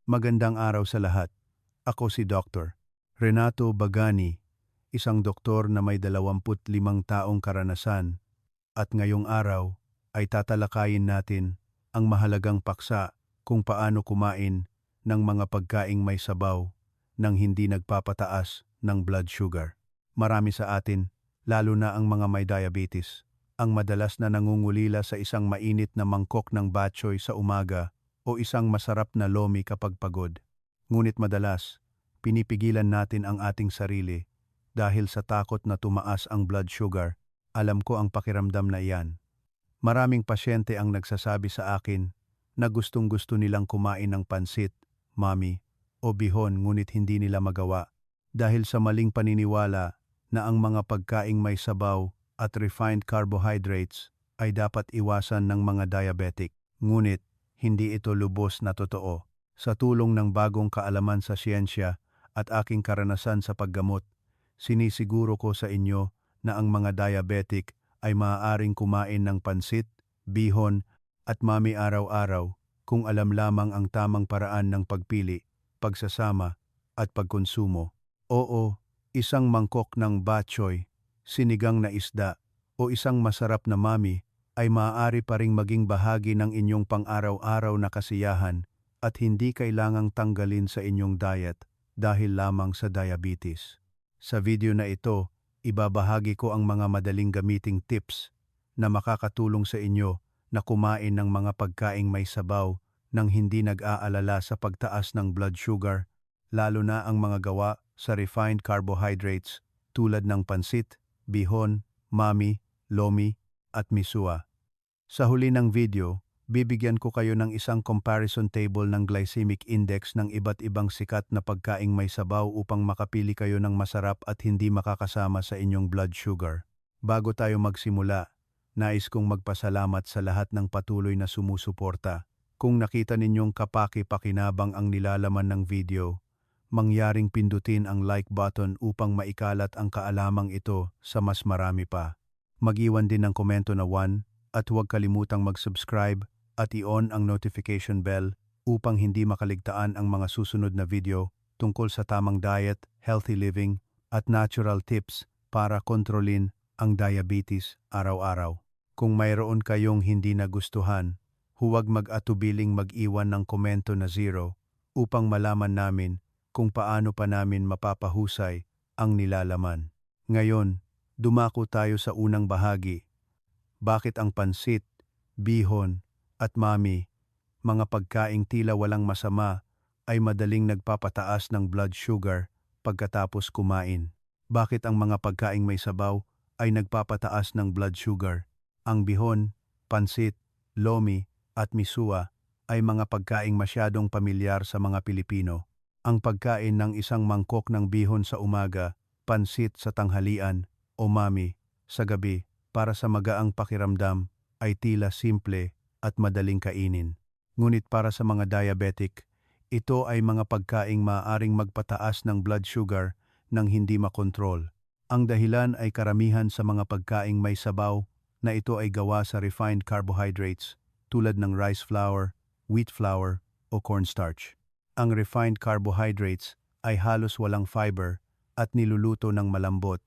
Magandang araw sa lahat. Ako si Dr. Renato Bagani, isang doktor na may 25 taong karanasan at ngayong araw ay tatalakayin natin ang mahalagang paksa kung paano kumain ng mga pagkaing may sabaw nang hindi nagpapataas ng blood sugar. Marami sa atin, lalo na ang mga may diabetes, ang madalas na nangungulila sa isang mainit na mangkok ng bok choy sa umaga o isang masarap na lomi kapag pagod. Ngunit madalas, pinipigilan natin ang ating sarili dahil sa takot na tumaas ang blood sugar. Alam ko ang pakiramdam na iyan. Maraming pasyente ang nagsasabi sa akin na gustong-gusto nilang kumain ng pansit, mami, o bihon ngunit hindi nila magawa dahil sa maling paniniwala na ang mga pagkaing may sabaw at refined carbohydrates ay dapat iwasan ng mga diabetic. Ngunit, hindi ito lubos na totoo. Sa tulong ng bagong kaalaman sa siyensya at aking karanasan sa paggamot, sinisiguro ko sa inyo na ang mga diabetic ay maaaring kumain ng pansit, bihon, at mami araw-araw kung alam lamang ang tamang paraan ng pagpili, pagsasama, at pagkonsumo. Oo, isang mangkok ng bok choy, sinigang na isda, o isang masarap na mami ay maaari pa ring maging bahagi ng inyong pang-araw-araw na kasiyahan at hindi kailangang tanggalin sa inyong diet dahil lamang sa diabetes. Sa video na ito, ibabahagi ko ang mga madaling gamiting tips na makakatulong sa inyo na kumain ng mga pagkaing may sabaw nang hindi nag-aalala sa pagtaas ng blood sugar, lalo na ang mga gawa sa refined carbohydrates tulad ng pansit, bihon, mami, lomi, at misua. Sa huli ng video, bibigyan ko kayo ng isang comparison table ng glycemic index ng iba't ibang sikat na pagkaing may sabaw upang makapili kayo ng masarap at hindi makakasama sa inyong blood sugar. Bago tayo magsimula, nais kong magpasalamat sa lahat ng patuloy na sumusuporta. Kung nakita ninyong kapaki-pakinabang ang nilalaman ng video, mangyaring pindutin ang like button upang maikalat ang kaalamang ito sa mas marami pa. Mag-iwan din ng komento na 1 at huwag kalimutang mag-subscribe at i-on ang notification bell upang hindi makaligtaan ang mga susunod na video tungkol sa tamang diet, healthy living, at natural tips para kontrolin ang diabetes araw-araw. Kung mayroon kayong hindi nagustuhan, huwag mag-atubiling mag-iwan ng komento na 0 upang malaman namin kung paano pa namin mapapahusay ang nilalaman. Ngayon, dumako tayo sa unang bahagi. Bakit ang pansit, bihon, at mami, mga pagkaing tila walang masama, ay madaling nagpapataas ng blood sugar pagkatapos kumain? Bakit ang mga pagkaing may sabaw ay nagpapataas ng blood sugar? Ang bihon, pansit, lomi, at misua ay mga pagkaing masyadong pamilyar sa mga Pilipino. Ang pagkain ng isang mangkok ng bihon sa umaga, pansit sa tanghalian, o mami sa gabi para sa magaang pakiramdam ay tila simple at madaling kainin. Ngunit para sa mga diabetic, ito ay mga pagkaing maaaring magpataas ng blood sugar nang hindi makontrol. Ang dahilan ay karamihan sa mga pagkaing may sabaw na ito ay gawa sa refined carbohydrates tulad ng rice flour, wheat flour, o cornstarch. Ang refined carbohydrates ay halos walang fiber at niluluto ng malambot,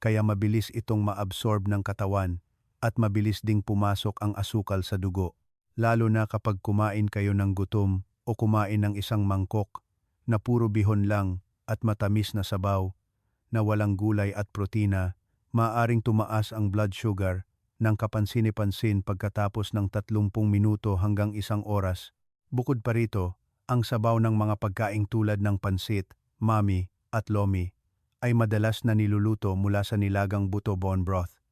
kaya mabilis itong maabsorb ng katawan at mabilis ding pumasok ang asukal sa dugo. Lalo na kapag kumain kayo ng gutom o kumain ng isang mangkok na puro bihon lang at matamis na sabaw na walang gulay at protina, maaaring tumaas ang blood sugar ng kapansin-pansin pagkatapos ng 30 minuto hanggang 1 oras. Bukod pa rito, ang sabaw ng mga pagkaing tulad ng pansit, mami, at lomi ay madalas na niluluto mula sa nilagang buto bone broth.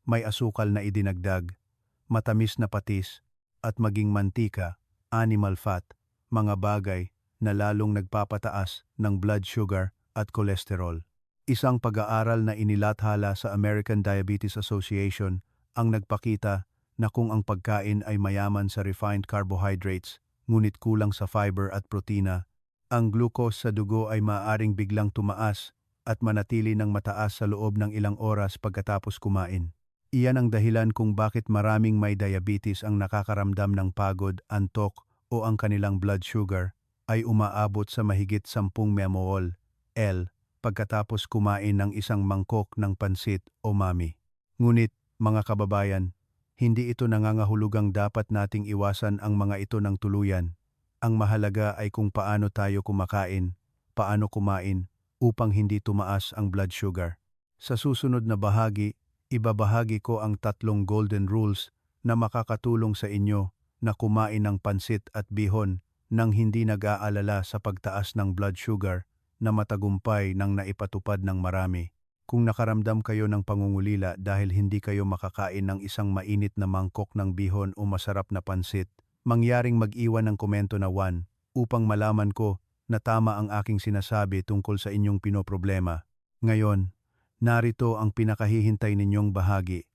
May asukal na idinagdag, matamis na patis, at maging mantika, animal fat, mga bagay na lalong nagpapataas ng blood sugar at kolesterol. Isang pag-aaral na inilathala sa American Diabetes Association ang nagpakita na kung ang pagkain ay mayaman sa refined carbohydrates, ngunit kulang sa fiber at protina, ang glucose sa dugo ay maaaring biglang tumaas at manatili ng mataas sa loob ng ilang oras pagkatapos kumain. Iyan ang dahilan kung bakit maraming may diabetes ang nakakaramdam ng pagod, antok, o ang kanilang blood sugar ay umaabot sa mahigit 10 memol L pagkatapos kumain ng isang mangkok ng pansit o mami. Ngunit, mga kababayan, hindi ito nangangahulugang dapat nating iwasan ang mga ito ng tuluyan. Ang mahalaga ay kung paano tayo kumakain, paano kumain, upang hindi tumaas ang blood sugar. Sa susunod na bahagi, ibabahagi ko ang 3 golden rules na makakatulong sa inyo na kumain ng pansit at bihon nang hindi nag-aalala sa pagtaas ng blood sugar na matagumpay nang naipatupad ng marami. Kung nakaramdam kayo ng pangungulila dahil hindi kayo makakain ng isang mainit na mangkok ng bihon o masarap na pansit, mangyaring mag-iwan ng komento na 1 upang malaman ko na tama ang aking sinasabi tungkol sa inyong pinoproblema. Ngayon, narito ang pinakahihintay ninyong bahagi.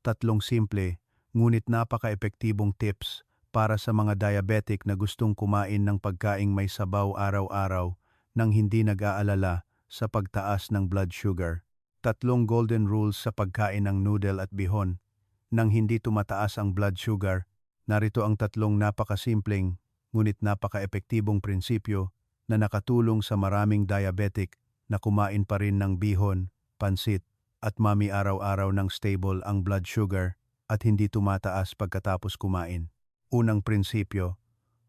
3 simple, ngunit napaka-epektibong tips para sa mga diabetic na gustong kumain ng pagkaing may sabaw araw-araw nang hindi nag-aalala sa pagtaas ng blood sugar. 3 golden rules sa pagkain ng noodle at bihon. Nang hindi tumataas ang blood sugar, narito ang 3 napakasimpleng ngunit napaka-epektibong prinsipyo na nakatulong sa maraming diabetic na kumain pa rin ng bihon, pansit, at mami araw-araw ng stable ang blood sugar at hindi tumataas pagkatapos kumain. Unang prinsipyo,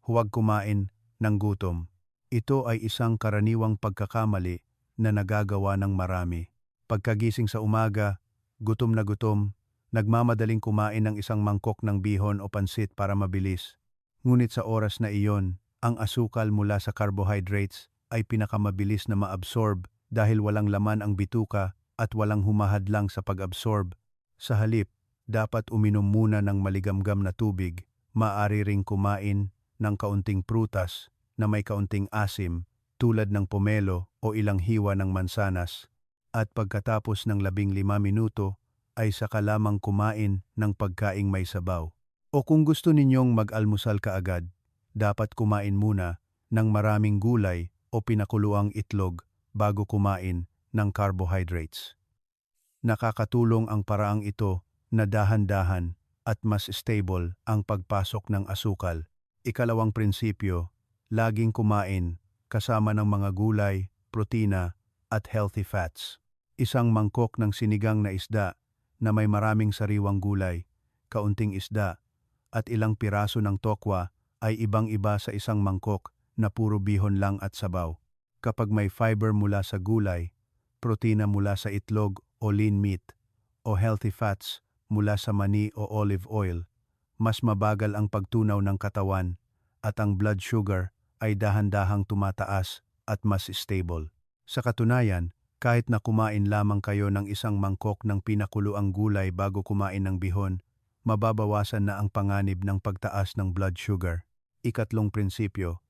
huwag kumain ng gutom. Ito ay isang karaniwang pagkakamali na nagagawa ng marami. Pagkagising sa umaga, gutom na gutom, nagmamadaling kumain ng isang mangkok ng bihon o pansit para mabilis. Ngunit sa oras na iyon, ang asukal mula sa carbohydrates ay pinakamabilis na maabsorb dahil walang laman ang bituka at walang humahadlang sa pag-absorb. Sa halip, dapat uminom muna ng maligamgam na tubig, maaari ring kumain ng kaunting prutas na may kaunting asim tulad ng pomelo o ilang hiwa ng mansanas. At pagkatapos ng 15 minuto ay saka lamang kumain ng pagkaing may sabaw. O kung gusto ninyong mag-almusal kaagad, dapat kumain muna ng maraming gulay o pinakuluang itlog bago kumain ng carbohydrates. Nakakatulong ang paraang ito na dahan-dahan at mas stable ang pagpasok ng asukal. Ikalawang prinsipyo, laging kumain kasama ng mga gulay, protina at healthy fats. Isang mangkok ng sinigang na isda na may maraming sariwang gulay, kaunting isda, at ilang piraso ng tokwa ay ibang-iba sa isang mangkok na puro bihon lang at sabaw. Kapag may fiber mula sa gulay, protina mula sa itlog o lean meat, o healthy fats mula sa mani o olive oil, mas mabagal ang pagtunaw ng katawan at ang blood sugar ay dahan-dahang tumataas at mas stable. Sa katunayan, kahit na kumain lamang kayo ng isang mangkok ng pinakuluang gulay bago kumain ng bihon, mababawasan na ang panganib ng pagtaas ng blood sugar. Ikatlong prinsipyo,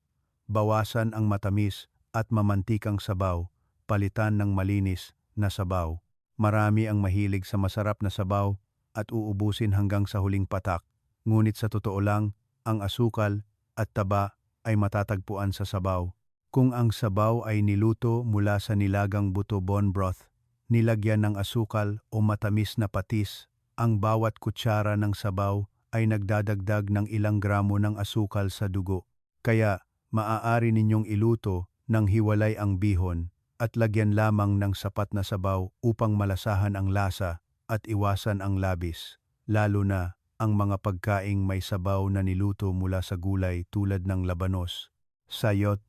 bawasan ang matamis at mamantikang sabaw, palitan ng malinis na sabaw. Marami ang mahilig sa masarap na sabaw at uubusin hanggang sa huling patak. Ngunit sa totoo lang, ang asukal at taba ay matatagpuan sa sabaw. Kung ang sabaw ay niluto mula sa nilagang buto bone broth, nilagyan ng asukal o matamis na patis, ang bawat kutsara ng sabaw ay nagdadagdag ng ilang gramo ng asukal sa dugo. Kaya, maaari ninyong iluto ng hiwalay ang bihon at lagyan lamang ng sapat na sabaw upang malasahan ang lasa at iwasan ang labis, lalo na ang mga pagkaing may sabaw na niluto mula sa gulay tulad ng labanos, sayot,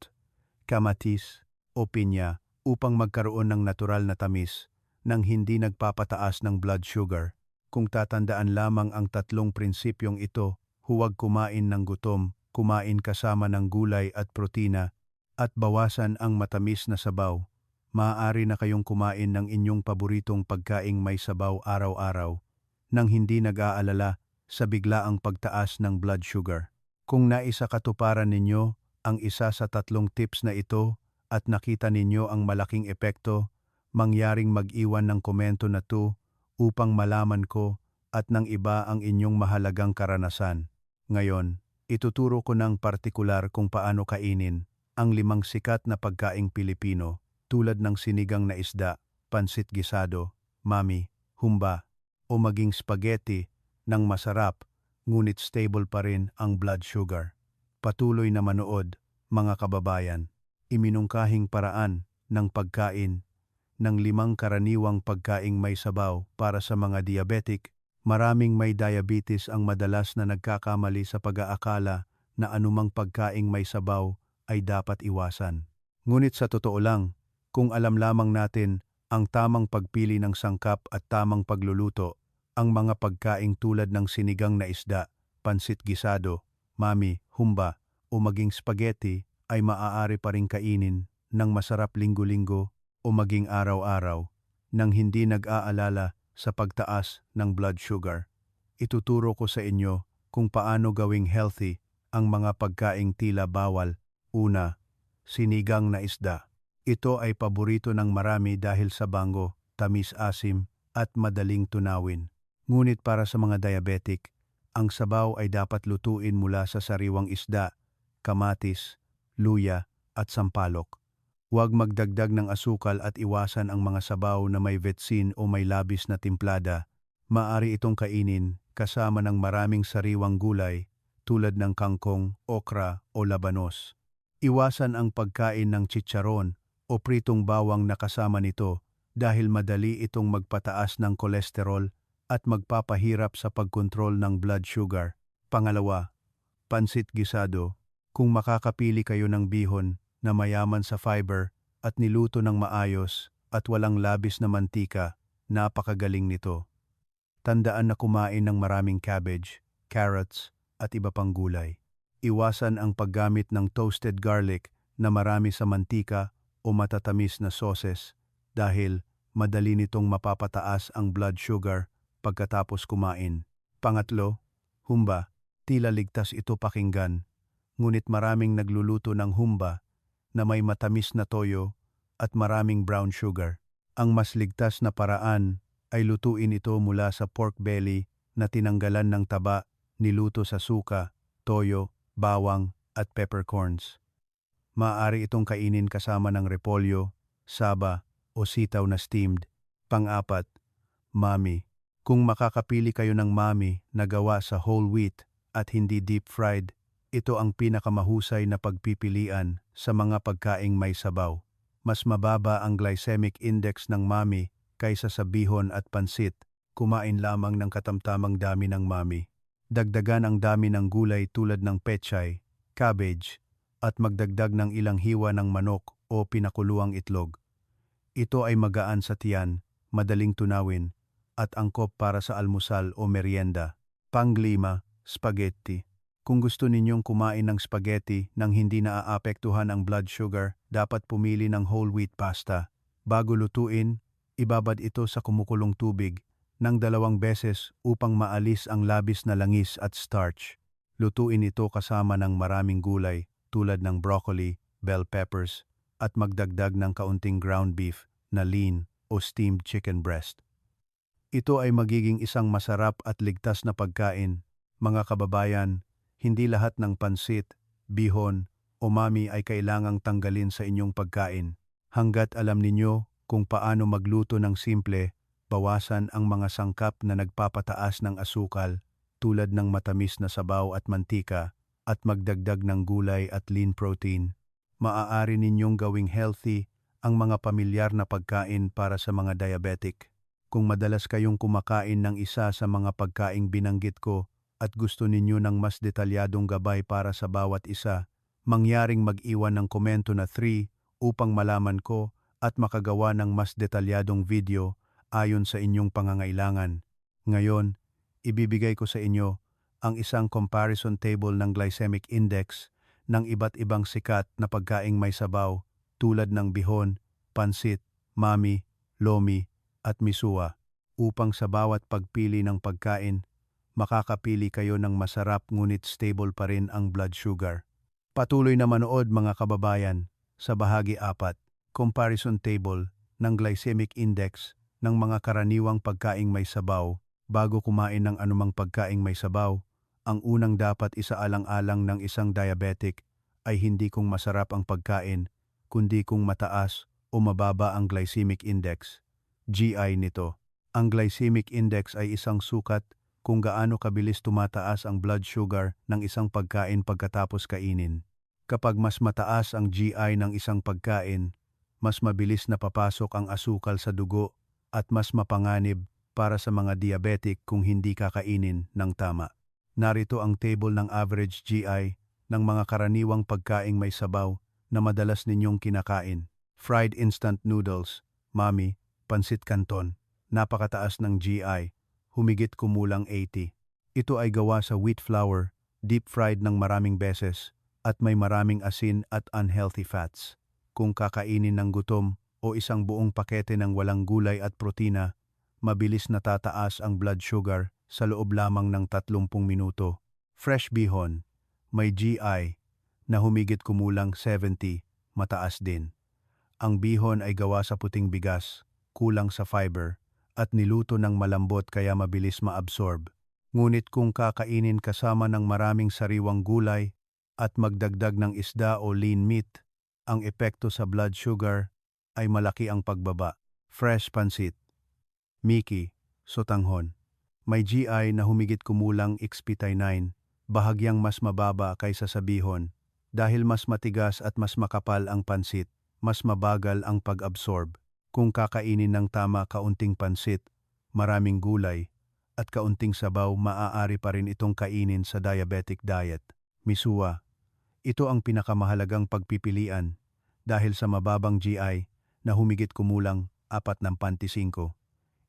kamatis o pinya upang magkaroon ng natural na tamis nang hindi nagpapataas ng blood sugar. Kung tatandaan lamang ang 3 prinsipyong ito, huwag kumain ng gutom, kumain kasama ng gulay at protina, at bawasan ang matamis na sabaw, maaari na kayong kumain ng inyong paboritong pagkaing may sabaw araw-araw nang hindi nag-aalala sa biglaang pagtaas ng blood sugar. Kung naisakatuparan ninyo ang isa sa 3 tips na ito at nakita ninyo ang malaking epekto, mangyaring mag-iwan ng komento na 2 upang malaman ko at ng iba ang inyong mahalagang karanasan. Ngayon, ituturo ko ng partikular kung paano kainin ang 5 sikat na pagkaing Pilipino tulad ng sinigang na isda, pansit gisado, mami, humba, o maging spaghetti ng masarap ngunit stable pa rin ang blood sugar. Patuloy na manood, Mga kababayan, iminungkahing paraan ng pagkain ng 5 karaniwang pagkaing may sabaw para sa mga diabetic. Maraming may diabetes ang madalas na nagkakamali sa pag-aakala na anumang pagkaing may sabaw ay dapat iwasan. Ngunit sa totoo lang, kung alam lamang natin ang tamang pagpili ng sangkap at tamang pagluluto, ang mga pagkaing tulad ng sinigang na isda, pansit gisado, mami, humba, o maging spaghetti ay maaari pa ring kainin ng masarap linggo-linggo o maging araw-araw nang hindi nag-aalala sa pagtaas ng blood sugar. Ituturo ko sa inyo kung paano gawing healthy ang mga pagkaing tila bawal. Una, sinigang na isda. Ito ay paborito ng marami dahil sa bango, tamis-asim at madaling tunawin. Ngunit para sa mga diabetic, ang sabaw ay dapat lutuin mula sa sariwang isda, kamatis, luya at sampalok. Huwag magdagdag ng asukal at iwasan ang mga sabaw na may vetsin o may labis na timplada. Maari itong kainin kasama ng maraming sariwang gulay tulad ng kangkong, okra o labanos. Iwasan ang pagkain ng chicharon o pritong bawang na kasama nito dahil madali itong magpataas ng kolesterol at magpapahirap sa pagkontrol ng blood sugar. Pangalawa, pansit gisado. Kung makakapili kayo ng bihon na mayaman sa fiber at niluto ng maayos at walang labis na mantika, napakagaling nito. Tandaan na kumain ng maraming cabbage, carrots at iba pang gulay. Iwasan ang paggamit ng toasted garlic na marami sa mantika o matatamis na sauces dahil madali nitong mapapataas ang blood sugar pagkatapos kumain. Pangatlo, humba. Tila ligtas ito pakinggan, ngunit maraming nagluluto ng humba na may matamis na toyo at maraming brown sugar. Ang mas ligtas na paraan ay lutuin ito mula sa pork belly na tinanggalan ng taba, niluto sa suka, toyo, bawang at peppercorns. Maaari itong kainin kasama ng repolyo, saba o sitaw na steamed. Pang-apat, mami. Kung makakapili kayo ng mami na gawa sa whole wheat at hindi deep fried, ito ang pinakamahusay na pagpipilian sa mga pagkaing may sabaw. Mas mababa ang glycemic index ng mami kaysa sa bihon at pansit. Kumain lamang ng katamtamang dami ng mami. Dagdagan ang dami ng gulay tulad ng pechay, cabbage, at magdagdag ng ilang hiwa ng manok o pinakuluang itlog. Ito ay magaan sa tiyan, madaling tunawin, at angkop para sa almusal o merienda. Pang-5, spaghetti. Kung gusto ninyong kumain ng spaghetti nang hindi naaapektuhan ang blood sugar, dapat pumili ng whole wheat pasta. Bago lutuin, ibabad ito sa kumukulong tubig ng 2 beses upang maalis ang labis na langis at starch. Lutuin ito kasama ng maraming gulay tulad ng broccoli, bell peppers, at magdagdag ng kaunting ground beef na lean o steamed chicken breast. Ito ay magiging isang masarap at ligtas na pagkain. Mga kababayan, hindi lahat ng pansit, bihon, o mami ay kailangang tanggalin sa inyong pagkain. Hanggat alam ninyo kung paano magluto ng simple, bawasan ang mga sangkap na nagpapataas ng asukal tulad ng matamis na sabaw at mantika at magdagdag ng gulay at lean protein. Maaari ninyong gawing healthy ang mga pamilyar na pagkain para sa mga diabetic. Kung madalas kayong kumakain ng isa sa mga pagkaing binanggit ko, at gusto ninyo ng mas detalyadong gabay para sa bawat isa, mangyaring mag-iwan ng komento na 3 upang malaman ko at makagawa ng mas detalyadong video ayon sa inyong pangangailangan. Ngayon, ibibigay ko sa inyo ang isang comparison table ng glycemic index ng iba't ibang sikat na pagkaing may sabaw tulad ng bihon, pansit, mami, lomi at misua upang sa bawat pagpili ng pagkain, makakapili kayo ng masarap ngunit stable pa rin ang blood sugar. Patuloy na manood mga kababayan sa bahagi 4, comparison table ng glycemic index ng mga karaniwang pagkaing may sabaw. Bago kumain ng anumang pagkaing may sabaw, ang unang dapat isaalang-alang ng isang diabetic ay hindi kung masarap ang pagkain, kundi kung mataas o mababa ang glycemic index, GI nito. Ang glycemic index ay isang sukat kung gaano kabilis tumataas ang blood sugar ng isang pagkain pagkatapos kainin. Kapag mas mataas ang GI ng isang pagkain, mas mabilis na papasok ang asukal sa dugo at mas mapanganib para sa mga diabetic kung hindi kakainin ng tama. Narito ang table ng average GI ng mga karaniwang pagkaing may sabaw na madalas ninyong kinakain. Fried instant noodles, mami, pansit canton, napakataas ng GI, humigit kumulang 80. Ito ay gawa sa wheat flour, deep fried ng maraming beses, at may maraming asin at unhealthy fats. Kung kakainin ng gutom o isang buong pakete ng walang gulay at protina, mabilis natataas ang blood sugar sa loob lamang ng 30 minuto. Fresh bihon, may GI na humigit kumulang 70, mataas din. Ang bihon ay gawa sa puting bigas, kulang sa fiber, at niluto ng malambot kaya mabilis maabsorb. Ngunit kung kakainin kasama ng maraming sariwang gulay at magdagdag ng isda o lean meat, ang epekto sa blood sugar ay malaki ang pagbaba. Fresh pansit, Miki, sotanghon, may GI na humigit kumulang XP9, bahagyang mas mababa kaysa sa bihon. Dahil mas matigas at mas makapal ang pansit, mas mabagal ang pag-absorb. Kung kakainin ng tama kaunting pansit, maraming gulay, at kaunting sabaw, maaari pa rin itong kainin sa diabetic diet. Misua, ito ang pinakamahalagang pagpipilian dahil sa mababang GI na humigit kumulang 4.5.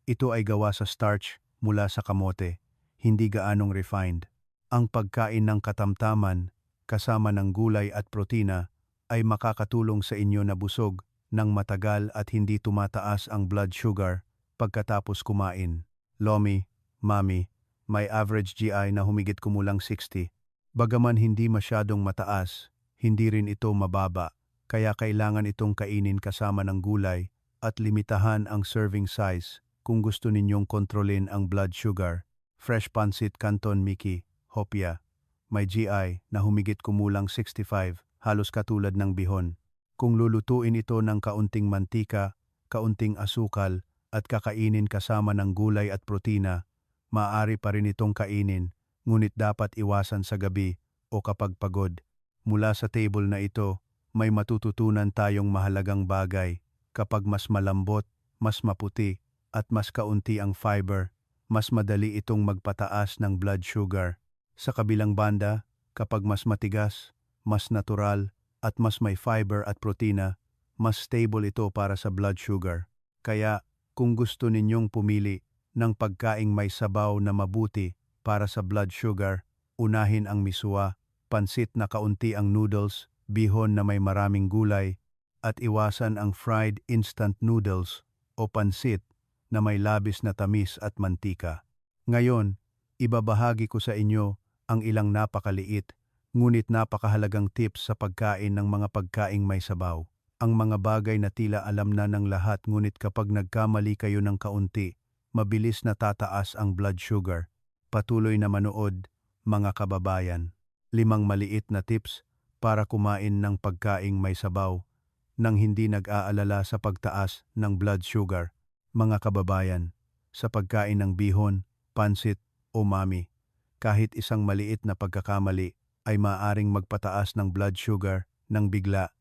Ito ay gawa sa starch mula sa kamote, hindi gaanong refined. Ang pagkain ng katamtaman kasama ng gulay at protina ay makakatulong sa inyo na busog ng matagal at hindi tumataas ang blood sugar pagkatapos kumain. Lomi, mami, may average GI na humigit kumulang 60. Bagaman hindi masyadong mataas, hindi rin ito mababa, kaya kailangan itong kainin kasama ng gulay at limitahan ang serving size kung gusto ninyong kontrolin ang blood sugar. Fresh pansit canton Miki, hopia, may GI na humigit kumulang 65, halos katulad ng bihon. Kung lulutuin ito ng kaunting mantika, kaunting asukal, at kakainin kasama ng gulay at protina, maaari pa rin itong kainin, ngunit dapat iwasan sa gabi o kapag pagod. Mula sa table na ito, may matututunan tayong mahalagang bagay. Kapag mas malambot, mas maputi, at mas kaunti ang fiber, mas madali itong magpataas ng blood sugar. Sa kabilang banda, kapag mas matigas, mas natural, at mas may fiber at protina, mas stable ito para sa blood sugar. Kaya, kung gusto ninyong pumili ng pagkaing may sabaw na mabuti para sa blood sugar, unahin ang misua, pansit na kaunti ang noodles, bihon na may maraming gulay, at iwasan ang fried instant noodles o pansit na may labis na tamis at mantika. Ngayon, ibabahagi ko sa inyo ang ilang napakaliit ngunit napakahalagang tips sa pagkain ng mga pagkaing may sabaw. Ang mga bagay na tila alam na ng lahat ngunit kapag nagkamali kayo ng kaunti, mabilis na tataas ang blood sugar. Patuloy na manood, mga kababayan. 5 maliit na tips para kumain ng pagkaing may sabaw nang hindi nag-aalala sa pagtaas ng blood sugar. Mga kababayan, sa pagkain ng bihon, pansit o mami, kahit isang maliit na pagkakamali ay maaaring magpataas ng blood sugar ng bigla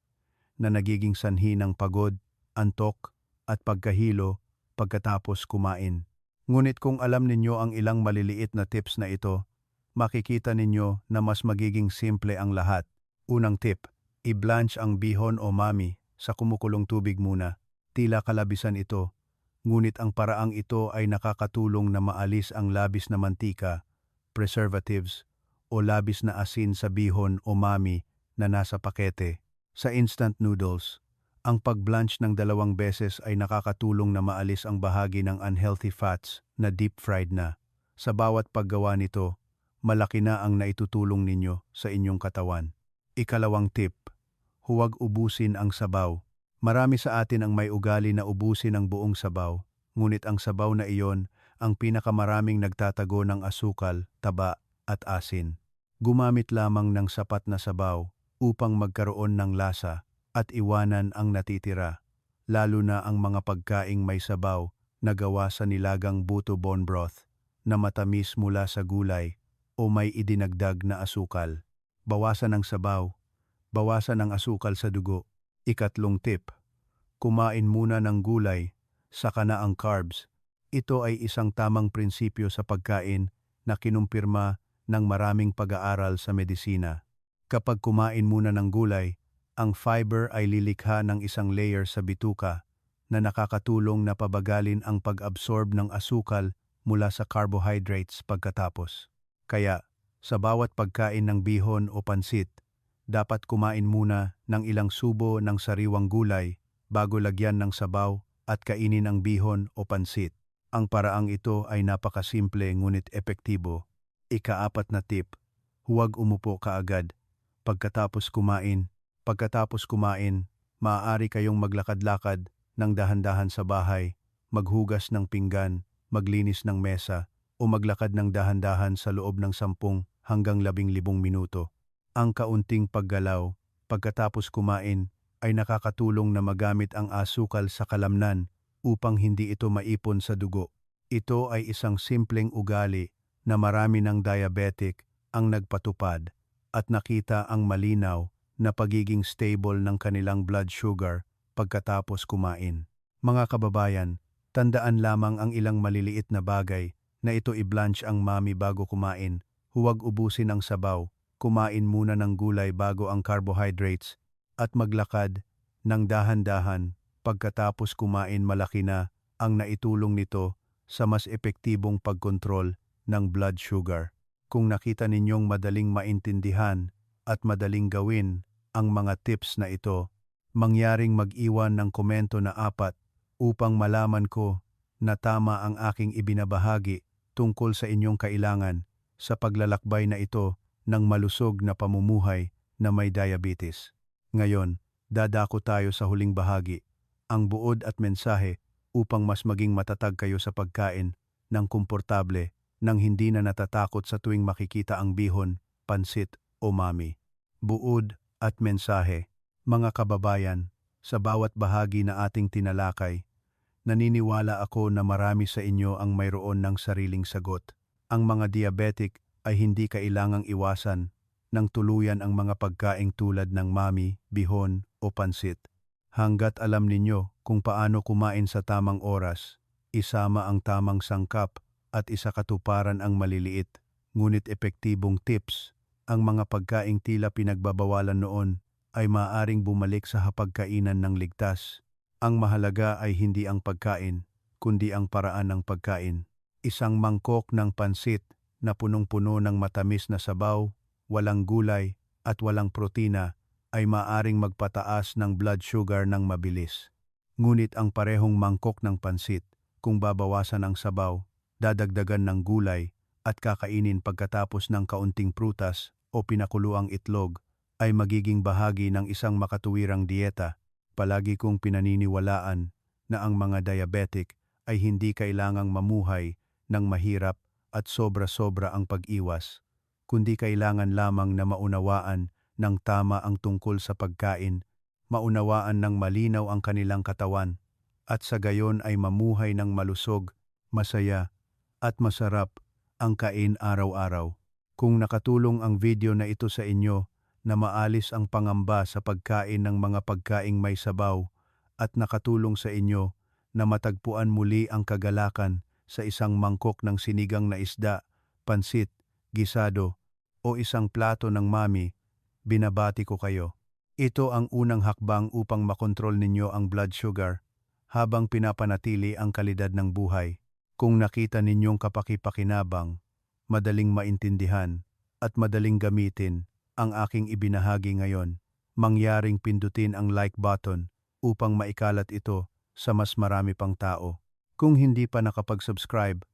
na nagiging sanhi ng pagod, antok at pagkahilo pagkatapos kumain. Ngunit kung alam ninyo ang ilang maliliit na tips na ito, makikita ninyo na mas magiging simple ang lahat. Unang tip, i-blanch ang bihon o mami sa kumukulong tubig muna. Tila kalabisan ito, ngunit ang paraang ito ay nakakatulong na maalis ang labis na mantika, preservatives, o labis na asin sa bihon o mami na nasa pakete. Sa instant noodles, ang pag-blanch ng 2 beses ay nakakatulong na maalis ang bahagi ng unhealthy fats na deep fried na. Sa bawat paggawa nito, malaki na ang naitutulong ninyo sa inyong katawan. Ikalawang tip, huwag ubusin ang sabaw. Marami sa atin ang may ugali na ubusin ang buong sabaw, ngunit ang sabaw na iyon ang pinakamaraming nagtatago ng asukal, taba at asin. Gumamit lamang ng sapat na sabaw upang magkaroon ng lasa at iwanan ang natitira, lalo na ang mga pagkaing may sabaw na gawa sa nilagang buto bone broth na matamis mula sa gulay o may idinagdag na asukal. Bawasan ang sabaw, bawasan ang asukal sa dugo. Ikatlong tip, kumain muna ng gulay, saka na ang carbs. Ito ay isang tamang prinsipyo sa pagkain na kinumpirma ng maraming pag-aaral sa medisina. Kapag kumain muna ng gulay, ang fiber ay lilikha ng isang layer sa bituka na nakakatulong na pabagalin ang pag-absorb ng asukal mula sa carbohydrates pagkatapos. Kaya, sa bawat pagkain ng bihon o pansit, dapat kumain muna ng ilang subo ng sariwang gulay bago lagyan ng sabaw at kainin ang bihon o pansit. Ang paraang ito ay napakasimple ngunit epektibo. Ikaapat na tip, huwag umupo kaagad. Pagkatapos kumain, maaari kayong maglakad-lakad ng dahan-dahan sa bahay, maghugas ng pinggan, maglinis ng mesa, o maglakad ng dahan-dahan sa loob ng 10 hanggang 15 minuto. Ang kaunting paggalaw pagkatapos kumain ay nakakatulong na magamit ang asukal sa kalamnan upang hindi ito maipon sa dugo. Ito ay isang simpleng ugali na marami ng diabetic ang nagpatupad at nakita ang malinaw na pagiging stable ng kanilang blood sugar pagkatapos kumain. Mga kababayan, tandaan lamang ang ilang maliliit na bagay na ito i-blanch ang mami bago kumain. Huwag ubusin ang sabaw, kumain muna ng gulay bago ang carbohydrates, at maglakad ng dahan-dahan. Pagkatapos kumain, malaki na ang naitulong nito sa mas epektibong pagkontrol ng blood sugar. Kung nakita ninyong madaling maintindihan at madaling gawin ang mga tips na ito, mangyaring mag-iwan ng komento na 4 upang malaman ko na tama ang aking ibinabahagi tungkol sa inyong kailangan sa paglalakbay na ito ng malusog na pamumuhay na may diabetes. Ngayon, dadako tayo sa huling bahagi, ang buod at mensahe upang mas maging matatag kayo sa pagkain ng komportable nang hindi na natatakot sa tuwing makikita ang bihon, pansit o mami. Buod at mensahe, mga kababayan, sa bawat bahagi na ating tinalakay, naniniwala ako na marami sa inyo ang mayroon ng sariling sagot. Ang mga diabetic ay hindi kailangang iwasan ng tuluyan ang mga pagkaing tulad ng mami, bihon o pansit. Hanggat alam ninyo kung paano kumain sa tamang oras, isama ang tamang sangkap at isakatuparan ang maliliit ngunit epektibong tips, ang mga pagkaing tila pinagbabawalan noon ay maaaring bumalik sa hapagkainan ng ligtas. Ang mahalaga ay hindi ang pagkain, kundi ang paraan ng pagkain. Isang mangkok ng pansit na punong-puno ng matamis na sabaw, walang gulay at walang protina ay maaaring magpataas ng blood sugar ng mabilis. Ngunit ang parehong mangkok ng pansit, kung babawasan ang sabaw, dadagdagan ng gulay at kakainin pagkatapos ng kaunting prutas o pinakuluang itlog, ay magiging bahagi ng isang makatuwirang dieta. Palagi kong pinaniniwalaan na ang mga diabetic ay hindi kailangang mamuhay ng mahirap at sobra-sobra ang pag-iwas, kundi kailangan lamang na maunawaan ng tama ang tungkol sa pagkain, maunawaan ng malinaw ang kanilang katawan, at sa gayon ay mamuhay ng malusog, masaya, at masarap ang kain araw-araw. Kung nakatulong ang video na ito sa inyo na maalis ang pangamba sa pagkain ng mga pagkaing may sabaw at nakatulong sa inyo na matagpuan muli ang kagalakan sa isang mangkok ng sinigang na isda, pansit, gisado, o isang plato ng mami, binabati ko kayo. Ito ang unang hakbang upang makontrol ninyo ang blood sugar habang pinapanatili ang kalidad ng buhay. Kung nakita ninyong kapaki-pakinabang, madaling maintindihan, at madaling gamitin ang aking ibinahagi ngayon, mangyaring pindutin ang like button upang maikalat ito sa mas marami pang tao. Kung hindi pa nakapag-subscribe,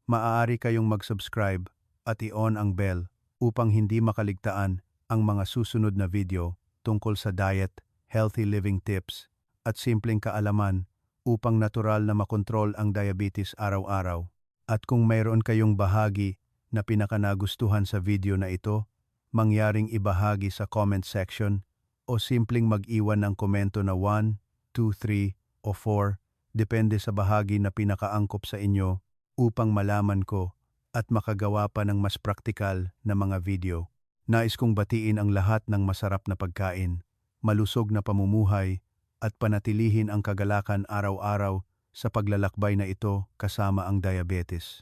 maaari kayong mag-subscribe at i-on ang bell upang hindi makaligtaan ang mga susunod na video tungkol sa diet, healthy living tips, at simpleng kaalaman upang natural na makontrol ang diabetes araw-araw. At kung mayroon kayong bahagi na pinakanagustuhan sa video na ito, mangyaring ibahagi sa comment section o simpleng mag-iwan ng komento na 1, 2, 3 o 4, depende sa bahagi na pinakaangkop sa inyo upang malaman ko at makagawa pa ng mas praktikal na mga video. Nais kong batiin ang lahat ng masarap na pagkain, malusog na pamumuhay, at panatilihin ang kagalakan araw-araw sa paglalakbay na ito kasama ang diabetes.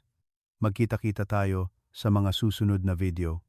Magkita-kita tayo sa mga susunod na video.